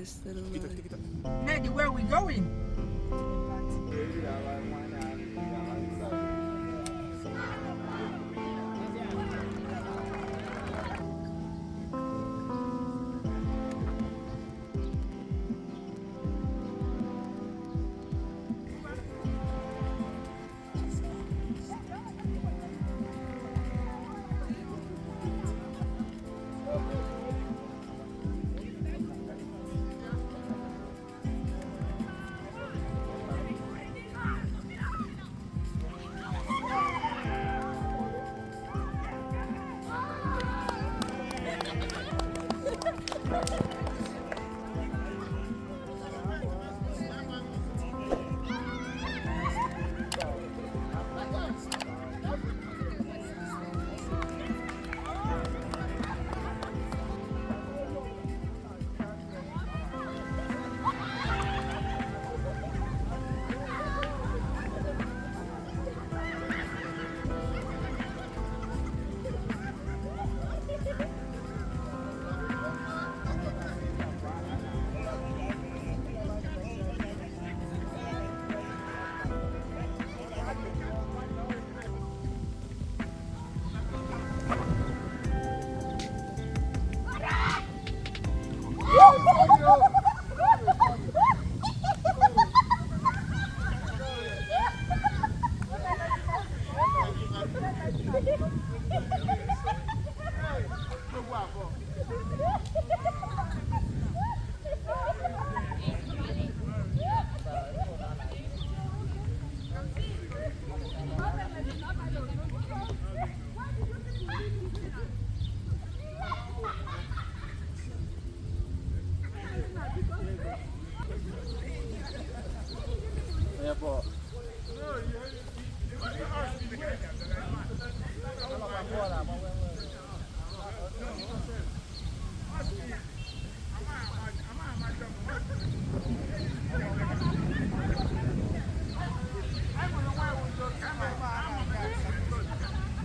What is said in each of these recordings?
this little Lady, where are we going?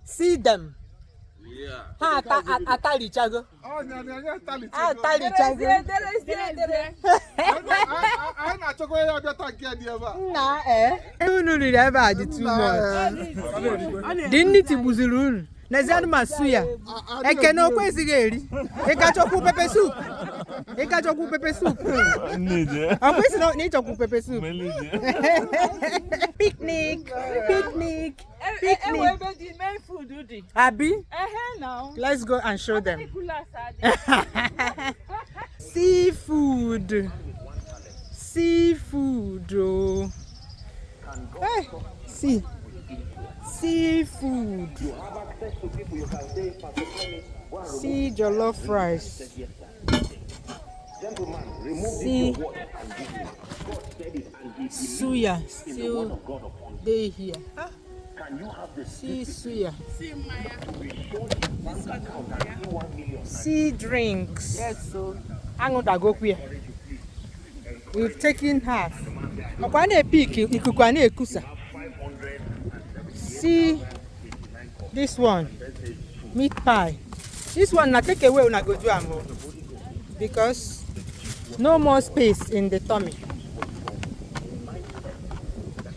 See them. Yeah. Atali chago. Oh, no, Atali chago. I'm not talking about that. Nah, eh. Unu ni eba di too much. Didn't it buzurun? Nazan masuya. Ekeno kwesi eri. Ekachoku pepper soup. Ekachoku pepper soup. Akwesi no ni choku pepper soup. Picnic. Picnic. Picnic. Abi? now. Let's go and show them. Seafood. Seafood. Oh. Hey, see. Seafood. See jollof rice. See suya still they here. Huh? See suya. See drinks. Yes, so. Hang on, I go here. We've taken half. Okwane pick ikukwane kusa. See this one, meat pie. This one na take away una go do am because no more space in the tummy.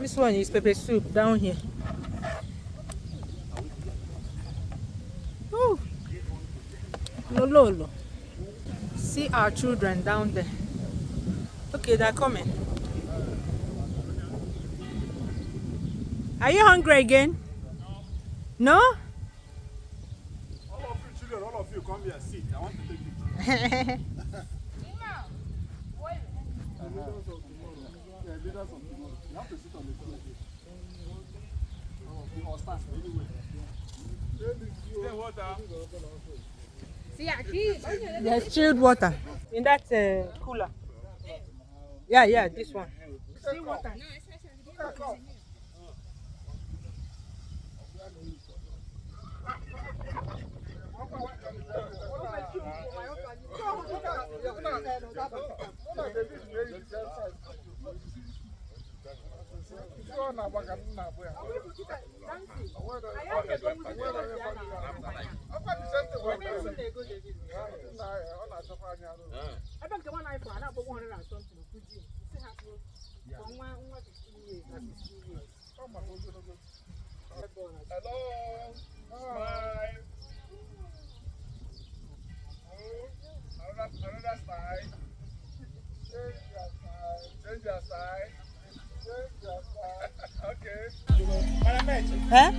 This one is pepper soup down here. Oh, lolo. See our children down there. Okay, they're coming. Are you hungry again? No? All of you children, all of you come here, sit. I want to take you. Leaders of tomorrow. You have to sit on the floor. Or stand anyway. Water. There's chilled water in that cooler. Yeah, this one. See water. I don't get one eye for another 100 and something. Goodie. See how to from 1 years. Hello. Smile. Another side. Change your side. Okay. Huh?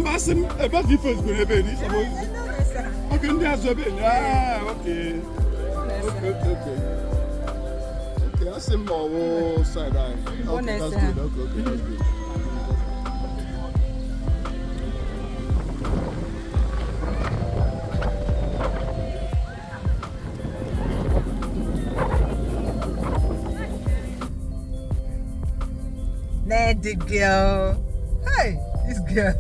Masim, about the first good baby. Okay, there's a bit. Ah, okay. Okay, I see more side eye. Okay, that's good. Okay, that's good. The girl. Hey, this girl.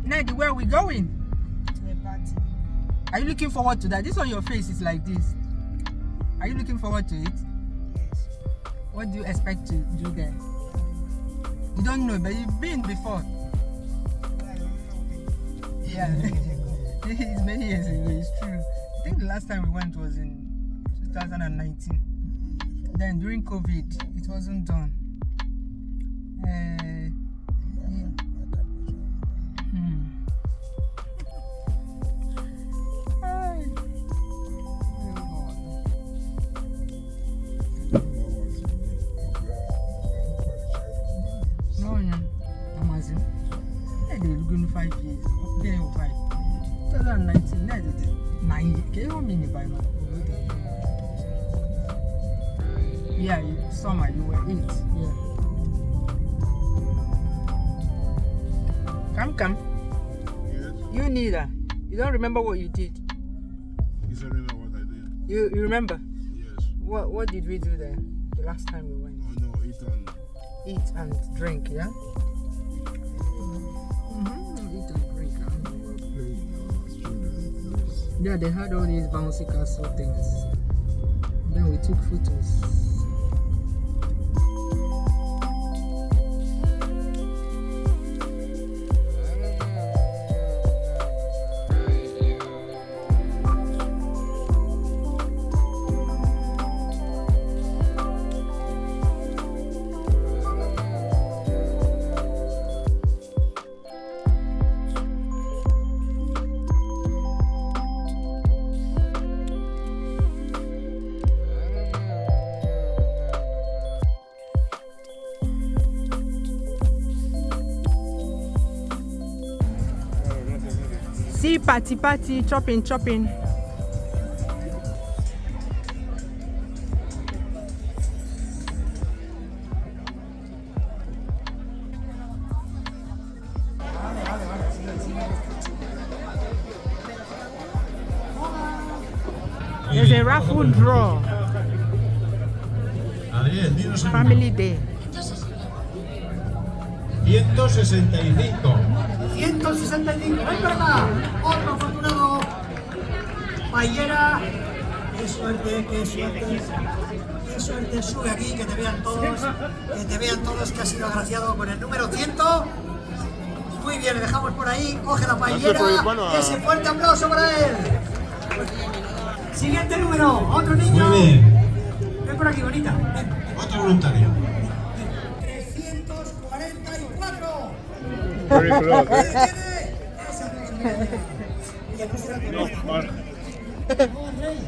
Ned, where are we going? To a party. Are you looking forward to that? This on your face is like this. Are you looking forward to it? Yes. What do you expect to do there? You don't know, but you've been before. Yeah. It's many years ago, it's true. I think the last time we went was in 2019. Then during COVID, it wasn't done. No, Amazon. They were going 5 years. They were 5. 2019, 9 years. Can you mean by now? Yeah, summer, you were 8. Yeah. Come. Yes. You neither. You don't remember what you did. You said remember what I did? You remember? Yes. What did we do there the last time we went? Oh no, Eat and drink, yeah? Eat and drink. Yeah, they had all these bouncy castle things. Then we took photos. See, party, chopping. There's a raffle draw. Family day. 165. 165, ven para acá, otro afortunado, Payera, qué suerte, sube aquí, que te vean todos, que has sido agraciado con el número 100, muy bien, le dejamos por ahí, coge la Payera, ese fuerte aplauso para él. Siguiente número, otro niño, Muy bien. ven por aquí, bonita, ven. Otro voluntario. 344. Very close.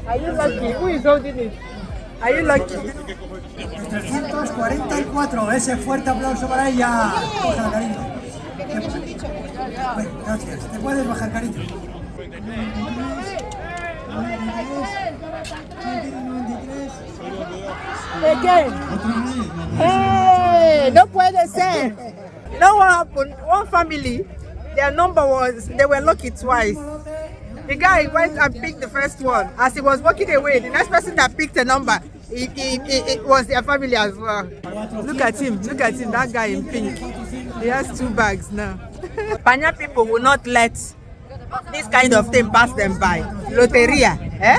Are you lucky? Who is holding it? Are you lucky? 344, ese fuerte aplauso para ella. Cógela, cariño. Bueno, gracias, te puedes bajar, cariño. 93. Again. Hey, no puede ser. You know what happened? One family, their number was, they were lucky twice. The guy went and picked the first one. As he was walking away, the next person that picked a number, it was their family as well. Look at him, that guy in pink. He has 2 bags now. Panya people will not let this kind of thing pass them by. Loteria, eh?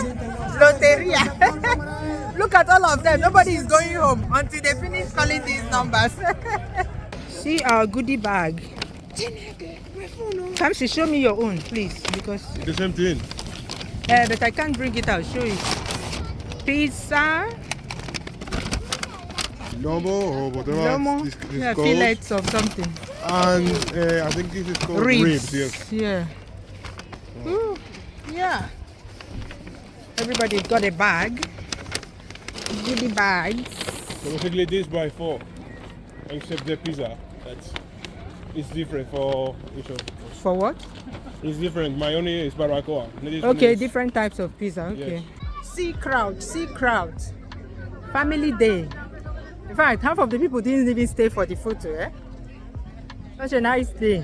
Loteria. Look at all of them. Nobody is going home until they finish calling these numbers. See our goodie bag. Kamsi, show me your own, please, because The same thing. but I can't bring it out. Show it. Pizza. Normal or whatever. Lomo. This Yeah, called. fillets of something. And I think this is called Ribs. yes. Yeah. Ooh, yeah. Everybody's got a bag. Goodie bags. So basically this by 4, except the pizza. It's different for each of. For what? It's different. My only is barbacoa. Okay, different types of pizza. Okay. Yes. See crowd. Family day. In fact, half of the people didn't even stay for the photo. Such a nice day.